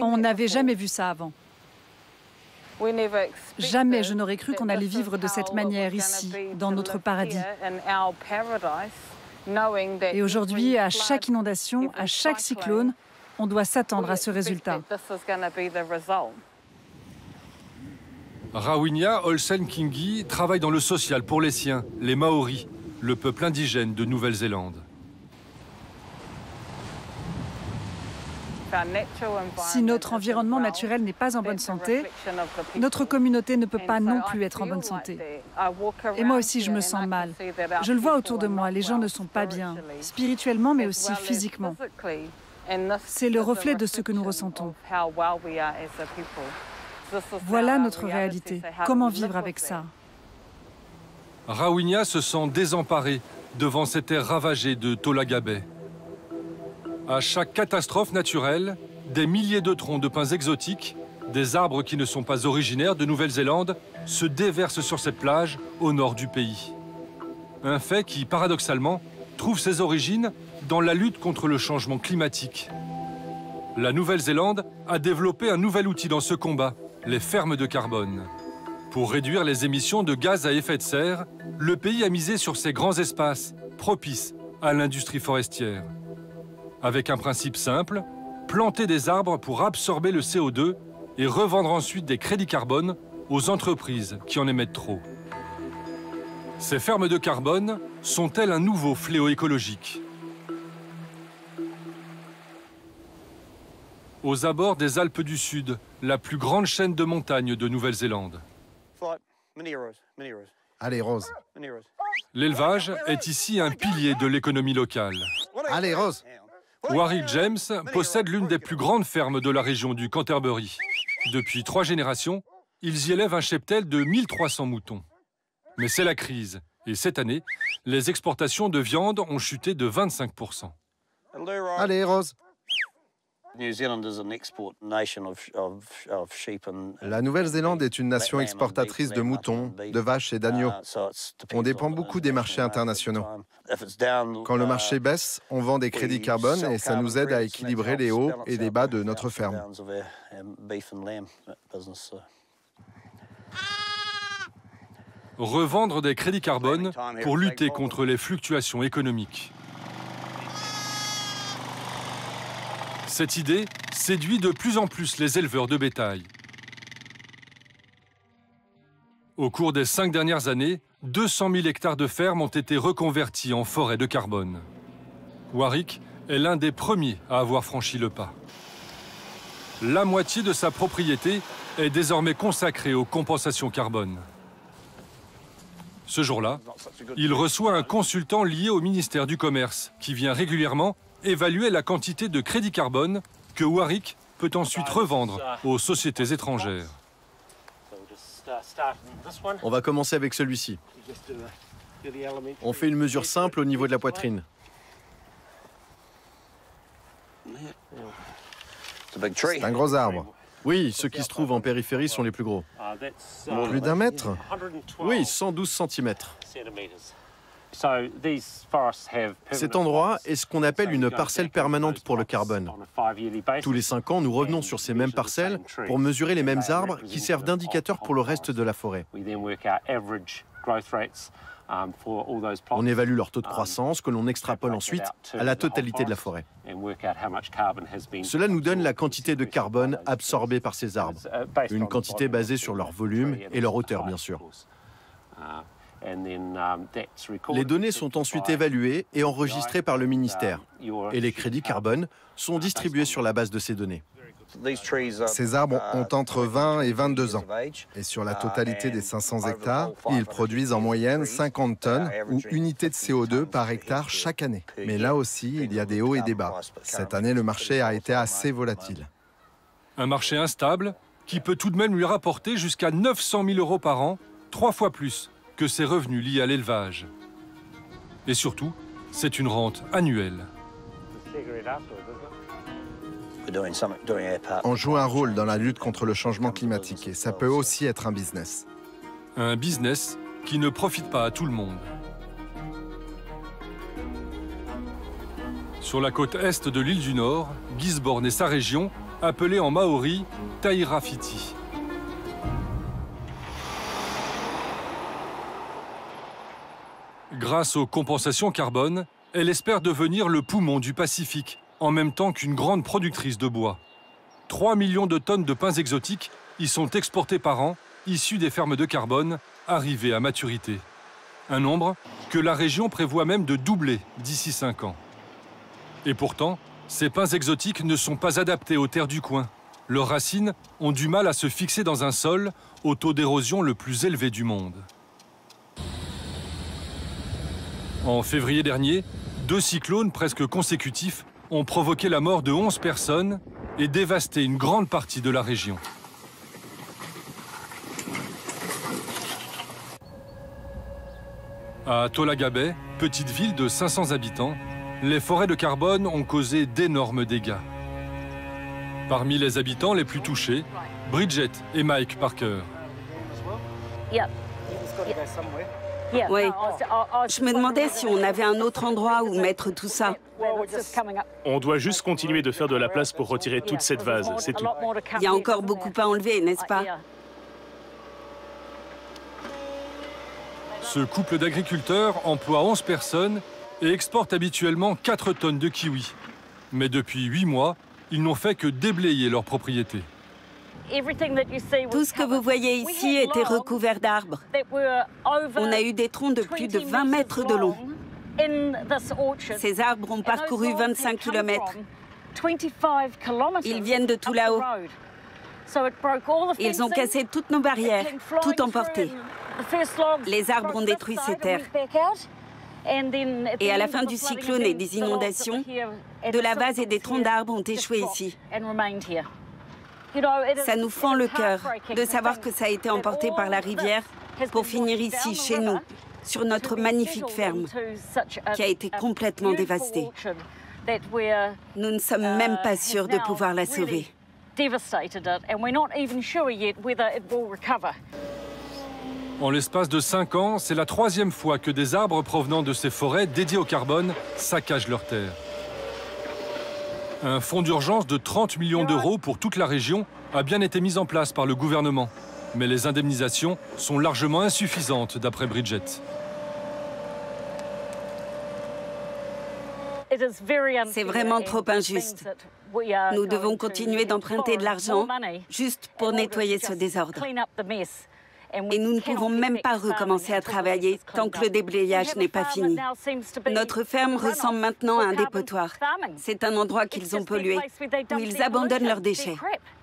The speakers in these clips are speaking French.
On n'avait jamais vu ça avant. Jamais je n'aurais cru qu'on allait vivre de cette manière ici, dans notre paradis. Et aujourd'hui, à chaque inondation, à chaque cyclone, on doit s'attendre à ce résultat. Rawinia Olsen-Kingi travaille dans le social pour les siens, les Maoris, le peuple indigène de Nouvelle-Zélande. Si notre environnement naturel n'est pas en bonne santé, notre communauté ne peut pas non plus être en bonne santé. Et moi aussi, je me sens mal. Je le vois autour de moi, les gens ne sont pas bien, spirituellement, mais aussi physiquement. C'est le reflet de ce que nous ressentons. Voilà notre réalité. Comment vivre avec ça? Rawinia se sent désemparée devant cette terre ravagée de Tolaga Bay. À chaque catastrophe naturelle, des milliers de troncs de pins exotiques, des arbres qui ne sont pas originaires de Nouvelle-Zélande, se déversent sur cette plage au nord du pays. Un fait qui, paradoxalement, trouve ses origines dans la lutte contre le changement climatique. La Nouvelle-Zélande a développé un nouvel outil dans ce combat, les fermes de carbone. Pour réduire les émissions de gaz à effet de serre, le pays a misé sur ces grands espaces, propices à l'industrie forestière. Avec un principe simple, planter des arbres pour absorber le CO2 et revendre ensuite des crédits carbone aux entreprises qui en émettent trop. Ces fermes de carbone sont-elles un nouveau fléau écologique? Aux abords des Alpes du Sud, la plus grande chaîne de montagnes de Nouvelle-Zélande. Allez, Rose. L'élevage est ici un pilier de l'économie locale. Allez, Rose. Warwick James possède l'une des plus grandes fermes de la région du Canterbury. Depuis 3 générations, ils y élèvent un cheptel de 1300 moutons. Mais c'est la crise. Et cette année, les exportations de viande ont chuté de 25%. Allez, Rose. La Nouvelle-Zélande est une nation exportatrice de moutons, de vaches et d'agneaux. On dépend beaucoup des marchés internationaux. Quand le marché baisse, on vend des crédits carbone et ça nous aide à équilibrer les hauts et les bas de notre ferme. Revendre des crédits carbone pour lutter contre les fluctuations économiques. Cette idée séduit de plus en plus les éleveurs de bétail. Au cours des 5 dernières années, 200 000 hectares de fermes ont été reconvertis en forêts de carbone. Warwick est l'un des premiers à avoir franchi le pas. La moitié de sa propriété est désormais consacrée aux compensations carbone. Ce jour-là, il reçoit un consultant lié au ministère du Commerce qui vient régulièrement évaluer la quantité de crédit carbone que Warwick peut ensuite revendre aux sociétés étrangères. On va commencer avec celui-ci. On fait une mesure simple au niveau de la poitrine. C'est un gros arbre. Oui, ceux qui se trouvent en périphérie sont les plus gros. Plus d'1 mètre? Oui, 112 cm. Cet endroit est ce qu'on appelle une parcelle permanente pour le carbone. Tous les 5 ans, nous revenons sur ces mêmes parcelles pour mesurer les mêmes arbres qui servent d'indicateur pour le reste de la forêt. On évalue leur taux de croissance que l'on extrapole ensuite à la totalité de la forêt. Cela nous donne la quantité de carbone absorbée par ces arbres, une quantité basée sur leur volume et leur hauteur, bien sûr. Les données sont ensuite évaluées et enregistrées par le ministère, et les crédits carbone sont distribués sur la base de ces données. Ces arbres ont entre 20 et 22 ans. Et sur la totalité des 500 hectares, ils produisent en moyenne 50 tonnes ou unités de CO2 par hectare chaque année. Mais là aussi, il y a des hauts et des bas. Cette année, le marché a été assez volatile. Un marché instable qui peut tout de même lui rapporter jusqu'à 900 000 € par an, 3 fois plus que ses revenus liés à l'élevage. Et surtout, c'est une rente annuelle. On joue un rôle dans la lutte contre le changement climatique et ça peut aussi être un business. Un business qui ne profite pas à tout le monde. Sur la côte est de l'île du Nord, Gisborne et sa région appelée en maori Tairafiti. Grâce aux compensations carbone, elle espère devenir le poumon du Pacifique, en même temps qu'une grande productrice de bois. 3 millions de tonnes de pins exotiques y sont exportés par an, issus des fermes de carbone, arrivées à maturité. Un nombre que la région prévoit même de doubler d'ici 5 ans. Et pourtant, ces pins exotiques ne sont pas adaptés aux terres du coin. Leurs racines ont du mal à se fixer dans un sol au taux d'érosion le plus élevé du monde. En février dernier, 2 cyclones presque consécutifs ont provoqué la mort de 11 personnes et dévasté une grande partie de la région. À Tolaga Bay, petite ville de 500 habitants, les forêts de carbone ont causé d'énormes dégâts. Parmi les habitants les plus touchés, Bridget et Mike Parker. Oui. Je me demandais si on avait un autre endroit où mettre tout ça. On doit juste continuer de faire de la place pour retirer toute cette vase, c'est tout. Il y a encore beaucoup à enlever, n'est-ce pas? Ce couple d'agriculteurs emploie 11 personnes et exporte habituellement 4 tonnes de kiwis. Mais depuis 8 mois, ils n'ont fait que déblayer leur propriété. Tout ce que vous voyez ici était recouvert d'arbres. On a eu des troncs de plus de 20 mètres de long. Ces arbres ont parcouru 25 kilomètres. Ils viennent de tout là-haut. Ils ont cassé toutes nos barrières, tout emporté. Les arbres ont détruit ces terres. Et à la fin du cyclone et des inondations, de la vase et des troncs d'arbres ont échoué ici. Ça nous fend le cœur de savoir que ça a été emporté par la rivière pour finir ici, chez nous, sur notre magnifique ferme, qui a été complètement dévastée. Nous ne sommes même pas sûrs de pouvoir la sauver. En l'espace de 5 ans, c'est la 3e fois que des arbres provenant de ces forêts dédiées au carbone saccagent leurs terres. Un fonds d'urgence de 30 millions d'euros pour toute la région a bien été mis en place par le gouvernement. Mais les indemnisations sont largement insuffisantes d'après Bridget. C'est vraiment trop injuste. Nous devons continuer d'emprunter de l'argent juste pour nettoyer ce désordre. Et nous ne pouvons même pas recommencer à travailler tant que le déblayage n'est pas fini. Notre ferme ressemble maintenant à un dépotoir. C'est un endroit qu'ils ont pollué, où ils abandonnent leurs déchets.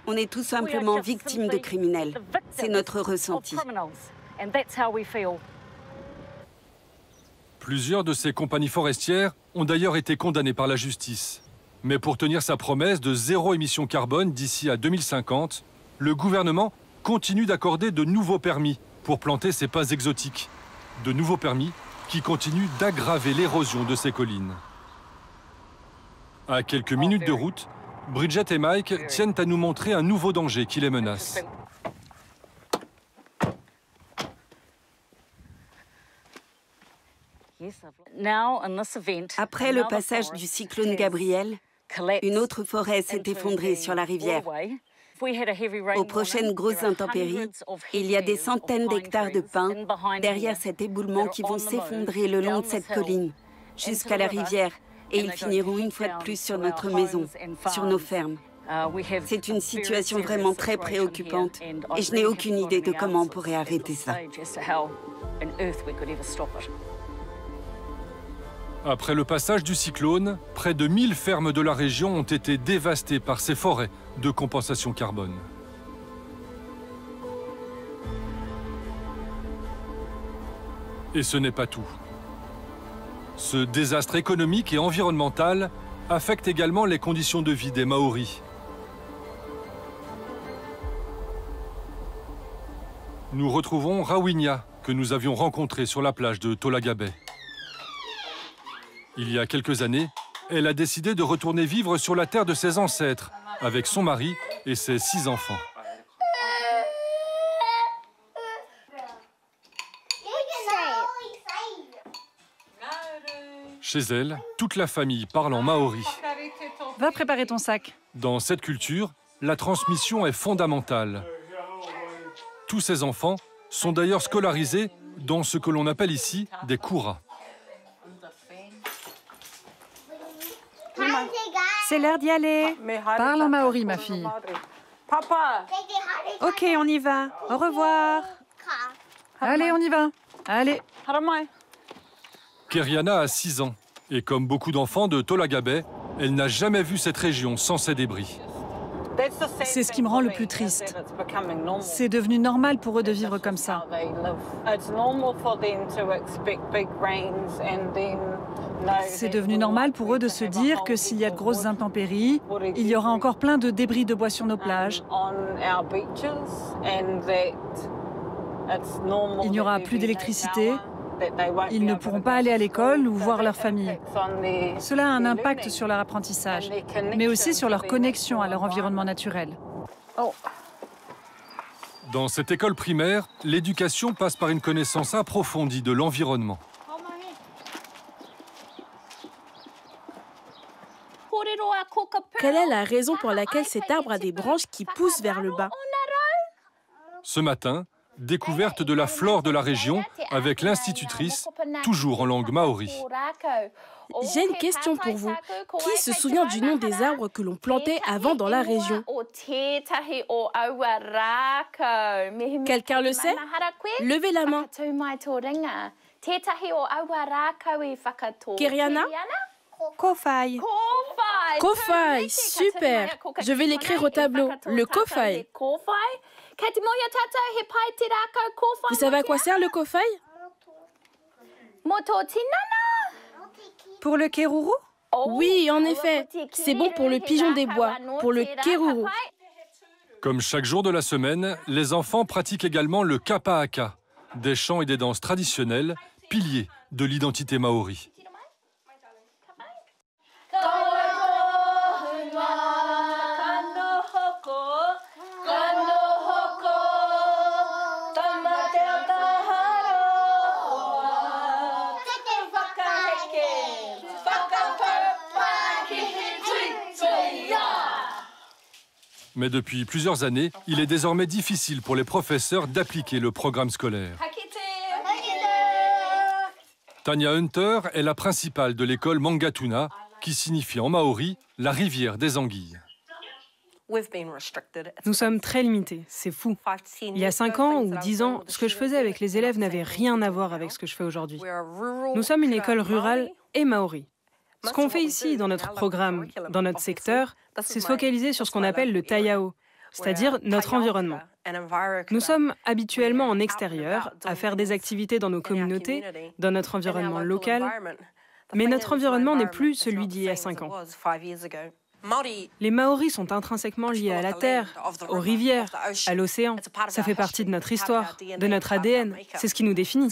On est tout simplement victimes de criminels. C'est notre ressenti. Plusieurs de ces compagnies forestières ont d'ailleurs été condamnées par la justice. Mais pour tenir sa promesse de 0 émission carbone d'ici à 2050, le gouvernement continue d'accorder de nouveaux permis pour planter ces pins exotiques. De nouveaux permis qui continuent d'aggraver l'érosion de ces collines. À quelques minutes de route, Bridget et Mike tiennent à nous montrer un nouveau danger qui les menace. Après le passage du cyclone Gabriel, une autre forêt s'est effondrée sur la rivière. Aux prochaines grosses intempéries, il y a des centaines d'hectares de pins derrière cet éboulement qui vont s'effondrer le long de cette colline, jusqu'à la rivière, et ils finiront une fois de plus sur notre maison, sur nos fermes. C'est une situation vraiment très préoccupante, et je n'ai aucune idée de comment on pourrait arrêter ça. Après le passage du cyclone, près de 1000 fermes de la région ont été dévastées par ces forêts de compensation carbone. Et ce n'est pas tout. Ce désastre économique et environnemental affecte également les conditions de vie des Maoris. Nous retrouvons Rawinia, que nous avions rencontrée sur la plage de Tolaga Bay. Il y a quelques années, elle a décidé de retourner vivre sur la terre de ses ancêtres, avec son mari et ses 6 enfants. Chez elle, toute la famille parle en maori. Va préparer ton sac. Dans cette culture, la transmission est fondamentale. Tous ces enfants sont d'ailleurs scolarisés dans ce que l'on appelle ici des kuras. C'est l'heure d'y aller. Parle en maori, ma fille. Ok, on y va. Au revoir. Allez, on y va. Allez. Keriana a 6 ans et comme beaucoup d'enfants de Tolagabé, elle n'a jamais vu cette région sans ses débris. C'est ce qui me rend le plus triste. C'est devenu normal pour eux de vivre comme ça. C'est devenu normal pour eux de se dire que s'il y a de grosses intempéries, il y aura encore plein de débris de bois sur nos plages. Il n'y aura plus d'électricité. Ils ne pourront pas aller à l'école ou voir leur famille. Cela a un impact sur leur apprentissage, mais aussi sur leur connexion à leur environnement naturel. Dans cette école primaire, l'éducation passe par une connaissance approfondie de l'environnement. Quelle est la raison pour laquelle cet arbre a des branches qui poussent vers le bas? Ce matin, découverte de la flore de la région avec l'institutrice, toujours en langue maori. J'ai une question pour vous. Qui se souvient du nom des arbres que l'on plantait avant dans la région? Quelqu'un le sait? Levez la main. Keriana? Kofai. Kofai, super. Je vais l'écrire au tableau. Le kofai. Vous savez à quoi sert le kofai? Pour le keruru? Oui, en effet. C'est bon pour le pigeon des bois, pour le keruru. Comme chaque jour de la semaine, les enfants pratiquent également le kapahaka, des chants et des danses traditionnelles, piliers de l'identité maori. Mais depuis plusieurs années, il est désormais difficile pour les professeurs d'appliquer le programme scolaire. Tanya Hunter est la principale de l'école Mangatuna, qui signifie en maori « la rivière des anguilles ». Nous sommes très limités, c'est fou. Il y a 5 ans ou 10 ans, ce que je faisais avec les élèves n'avait rien à voir avec ce que je fais aujourd'hui. Nous sommes une école rurale et maori. Ce qu'on fait ici, dans notre programme, dans notre secteur, c'est se focaliser sur ce qu'on appelle le taiao, c'est-à-dire notre environnement. Nous sommes habituellement en extérieur, à faire des activités dans nos communautés, dans notre environnement local, mais notre environnement n'est plus celui d'il y a 5 ans. Les Maoris sont intrinsèquement liés à la terre, aux rivières, à l'océan. Ça fait partie de notre histoire, de notre ADN. C'est ce qui nous définit.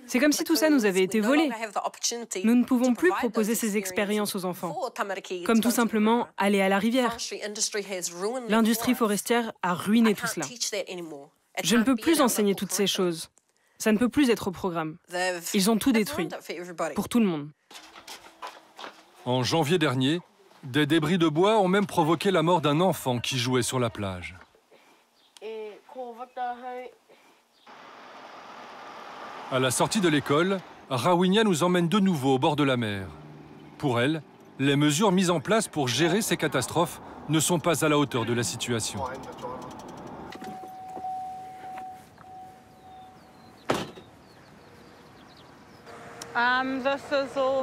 C'est comme si tout ça nous avait été volé. Nous ne pouvons plus proposer ces expériences aux enfants, comme tout simplement aller à la rivière. L'industrie forestière a ruiné tout cela. Je ne peux plus enseigner toutes ces choses. Ça ne peut plus être au programme. Ils ont tout détruit, pour tout le monde. En janvier dernier, des débris de bois ont même provoqué la mort d'un enfant qui jouait sur la plage. À la sortie de l'école, Rawinia nous emmène de nouveau au bord de la mer. Pour elle, les mesures mises en place pour gérer ces catastrophes ne sont pas à la hauteur de la situation.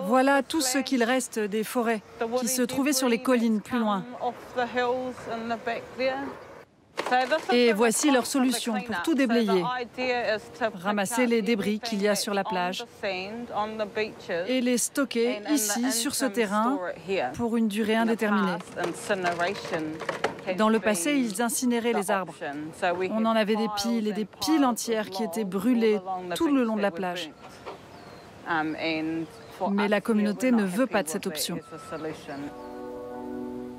Voilà tout ce qu'il reste des forêts qui se trouvaient sur les collines plus loin. Et voici leur solution pour tout déblayer. Ramasser les débris qu'il y a sur la plage et les stocker ici, sur ce terrain, pour une durée indéterminée. Dans le passé, ils incinéraient les arbres. On en avait des piles et des piles entières qui étaient brûlées tout le long de la plage. Mais la communauté ne veut pas de cette option.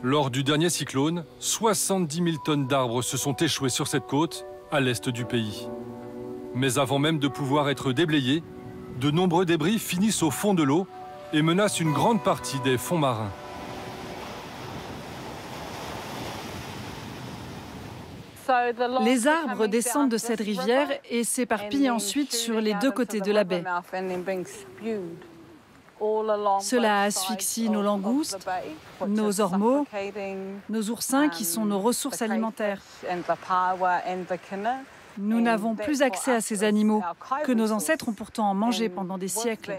Lors du dernier cyclone, 70 000 tonnes d'arbres se sont échouées sur cette côte, à l'est du pays. Mais avant même de pouvoir être déblayés, de nombreux débris finissent au fond de l'eau et menacent une grande partie des fonds marins. Les arbres descendent de cette rivière et s'éparpillent ensuite sur les deux côtés de la baie. Cela asphyxie nos langoustes, nos ormeaux, nos oursins qui sont nos ressources alimentaires. Nous n'avons plus accès à ces animaux que nos ancêtres ont pourtant mangés pendant des siècles.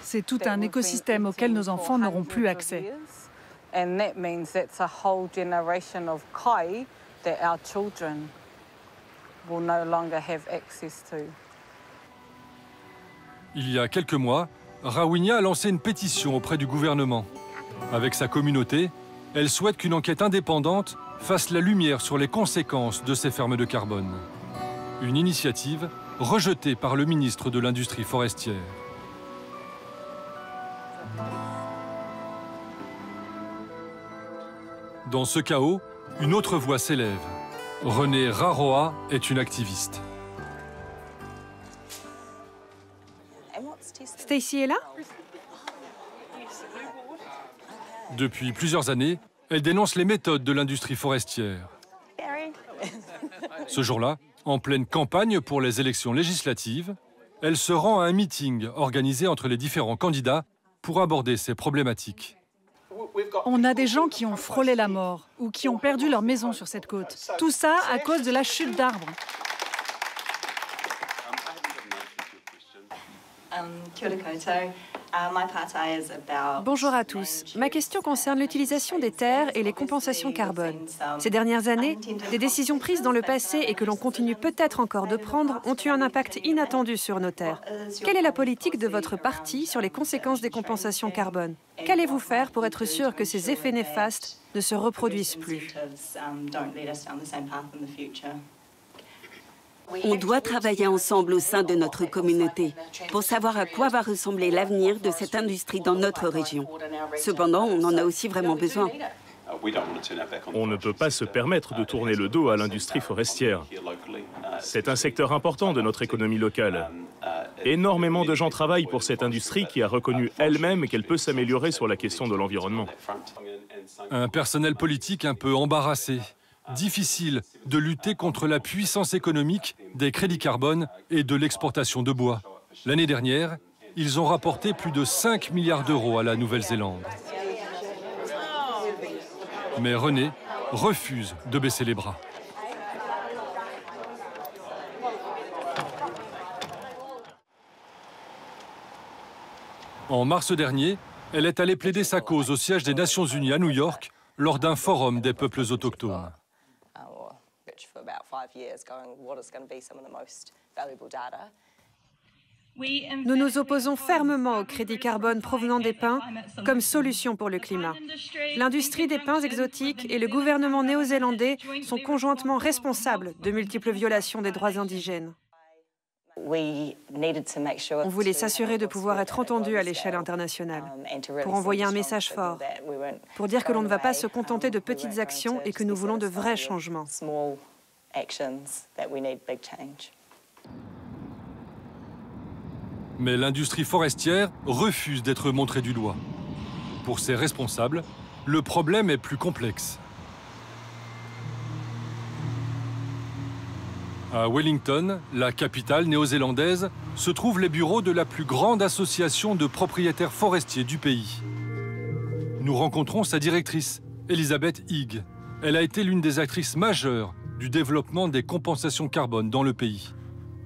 C'est tout un écosystème auquel nos enfants n'auront plus accès. Il y a quelques mois, Rawinia a lancé une pétition auprès du gouvernement. Avec sa communauté, elle souhaite qu'une enquête indépendante fasse la lumière sur les conséquences de ces fermes de carbone. Une initiative rejetée par le ministre de l'Industrie forestière. Dans ce chaos, une autre voix s'élève. Renée Raroa est une activiste. Stacy est là? Depuis plusieurs années, elle dénonce les méthodes de l'industrie forestière. Ce jour-là, en pleine campagne pour les élections législatives, elle se rend à un meeting organisé entre les différents candidats pour aborder ces problématiques. On a des gens qui ont frôlé la mort ou qui ont perdu leur maison sur cette côte. Tout ça à cause de la chute d'arbres. Bonjour à tous. Ma question concerne l'utilisation des terres et les compensations carbone. Ces dernières années, des décisions prises dans le passé et que l'on continue peut-être encore de prendre ont eu un impact inattendu sur nos terres. Quelle est la politique de votre parti sur les conséquences des compensations carbone? Qu'allez-vous faire pour être sûr que ces effets néfastes ne se reproduisent plus? On doit travailler ensemble au sein de notre communauté pour savoir à quoi va ressembler l'avenir de cette industrie dans notre région. Cependant, on en a aussi vraiment besoin. On ne peut pas se permettre de tourner le dos à l'industrie forestière. C'est un secteur important de notre économie locale. Énormément de gens travaillent pour cette industrie qui a reconnu elle-même qu'elle peut s'améliorer sur la question de l'environnement. Un personnel politique un peu embarrassé. Difficile de lutter contre la puissance économique des crédits carbone et de l'exportation de bois. L'année dernière, ils ont rapporté plus de 5 milliards d'euros à la Nouvelle-Zélande. Mais Renée refuse de baisser les bras. En mars dernier, elle est allée plaider sa cause au siège des Nations Unies à New York lors d'un forum des peuples autochtones. Nous nous opposons fermement au crédit carbone provenant des pins comme solution pour le climat. L'industrie des pins exotiques et le gouvernement néo-zélandais sont conjointement responsables de multiples violations des droits indigènes. On voulait s'assurer de pouvoir être entendu à l'échelle internationale, pour envoyer un message fort, pour dire que l'on ne va pas se contenter de petites actions et que nous voulons de vrais changements. Mais l'industrie forestière refuse d'être montrée du doigt. Pour ses responsables, le problème est plus complexe. À Wellington, la capitale néo-zélandaise, se trouvent les bureaux de la plus grande association de propriétaires forestiers du pays. Nous rencontrons sa directrice, Elizabeth Higg. Elle a été l'une des actrices majeures du développement des compensations carbone dans le pays.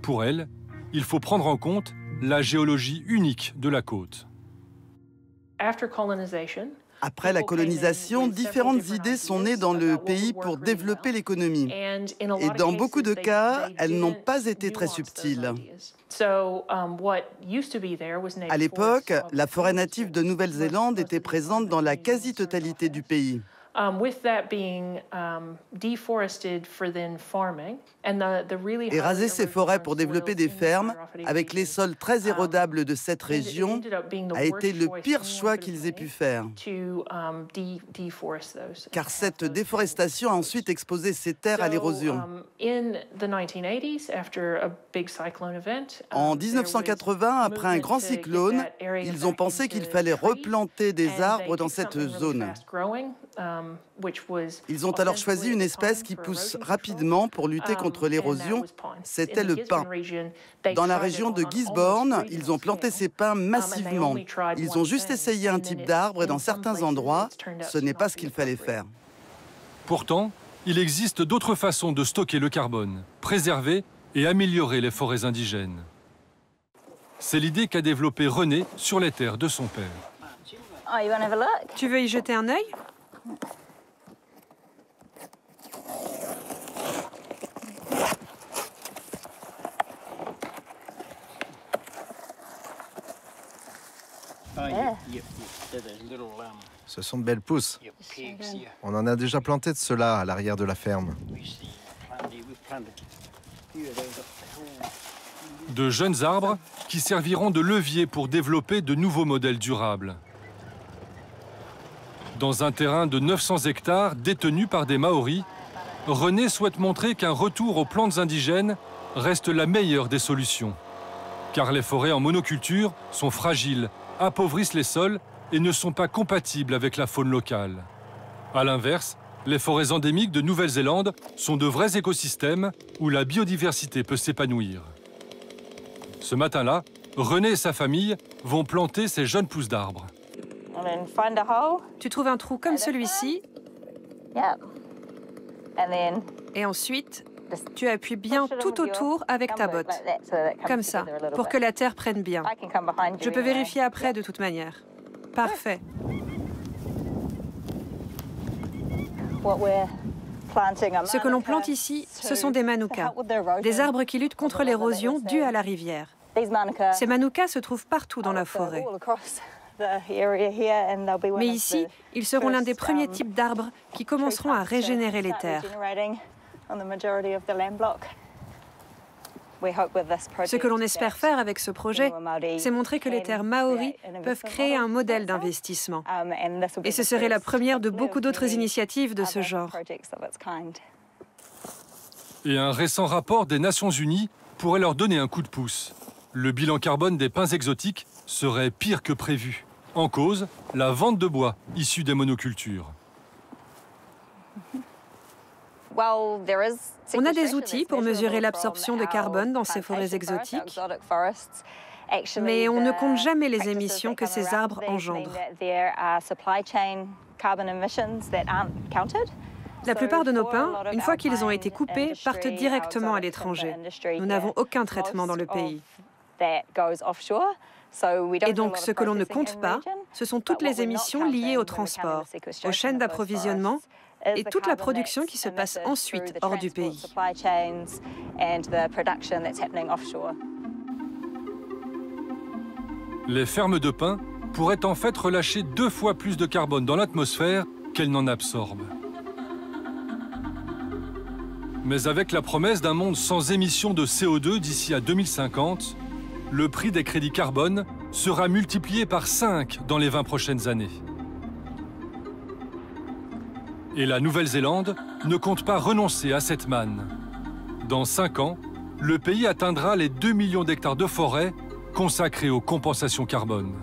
Pour elle, il faut prendre en compte la géologie unique de la côte. Après la colonisation, différentes idées sont nées dans le pays pour développer l'économie. Et dans beaucoup de cas, elles n'ont pas été très subtiles. À l'époque, la forêt native de Nouvelle-Zélande était présente dans la quasi-totalité du pays. Et raser ces forêts pour développer des fermes, avec les sols très érodables de cette région, a été le pire choix qu'ils aient pu faire. Car cette déforestation a ensuite exposé ces terres à l'érosion. En 1980, après un grand cyclone, ils ont pensé qu'il fallait replanter des arbres dans cette zone. Ils ont alors choisi une espèce qui pousse rapidement pour lutter contre l'érosion, c'était le pin. Dans la région de Gisborne, ils ont planté ces pins massivement. Ils ont juste essayé un type d'arbre et dans certains endroits, ce n'est pas ce qu'il fallait faire. Pourtant, il existe d'autres façons de stocker le carbone, préserver et améliorer les forêts indigènes. C'est l'idée qu'a développée René sur les terres de son père. Tu veux y jeter un œil ? Ce sont de belles pousses. On en a déjà planté de ceux-là à l'arrière de la ferme. De jeunes arbres qui serviront de levier pour développer de nouveaux modèles durables. Dans un terrain de 900 hectares détenu par des Maoris, René souhaite montrer qu'un retour aux plantes indigènes reste la meilleure des solutions. Car les forêts en monoculture sont fragiles, appauvrissent les sols et ne sont pas compatibles avec la faune locale. A l'inverse, les forêts endémiques de Nouvelle-Zélande sont de vrais écosystèmes où la biodiversité peut s'épanouir. Ce matin-là, René et sa famille vont planter ces jeunes pousses d'arbres. Tu trouves un trou comme celui-ci. Et ensuite, tu appuies bien tout autour avec ta botte. Comme ça, pour que la terre prenne bien. Je peux vérifier après de toute manière. Parfait. Ce que l'on plante ici, ce sont des manukas, des arbres qui luttent contre l'érosion due à la rivière. Ces manukas se trouvent partout dans la forêt. Mais ici, ils seront l'un des premiers types d'arbres qui commenceront à régénérer les terres. Ce que l'on espère faire avec ce projet, c'est montrer que les terres maoris peuvent créer un modèle d'investissement. Et ce serait la première de beaucoup d'autres initiatives de ce genre. Et un récent rapport des Nations Unies pourrait leur donner un coup de pouce. Le bilan carbone des pins exotiques serait pire que prévu. En cause, la vente de bois issu des monocultures. On a des outils pour mesurer l'absorption de carbone dans ces forêts exotiques, mais on ne compte jamais les émissions que ces arbres engendrent. La plupart de nos pins, une fois qu'ils ont été coupés, partent directement à l'étranger. Nous n'avons aucun traitement dans le pays. Et donc, ce que l'on ne compte pas, ce sont toutes les émissions liées au transport, aux chaînes d'approvisionnement et toute la production qui se passe ensuite hors du pays. Les fermes de pins pourraient en fait relâcher 2 fois plus de carbone dans l'atmosphère qu'elles n'en absorbent. Mais avec la promesse d'un monde sans émissions de CO2 d'ici à 2050, le prix des crédits carbone sera multiplié par 5 dans les 20 prochaines années. Et la Nouvelle-Zélande ne compte pas renoncer à cette manne. Dans 5 ans, le pays atteindra les 2 millions d'hectares de forêt consacrés aux compensations carbone.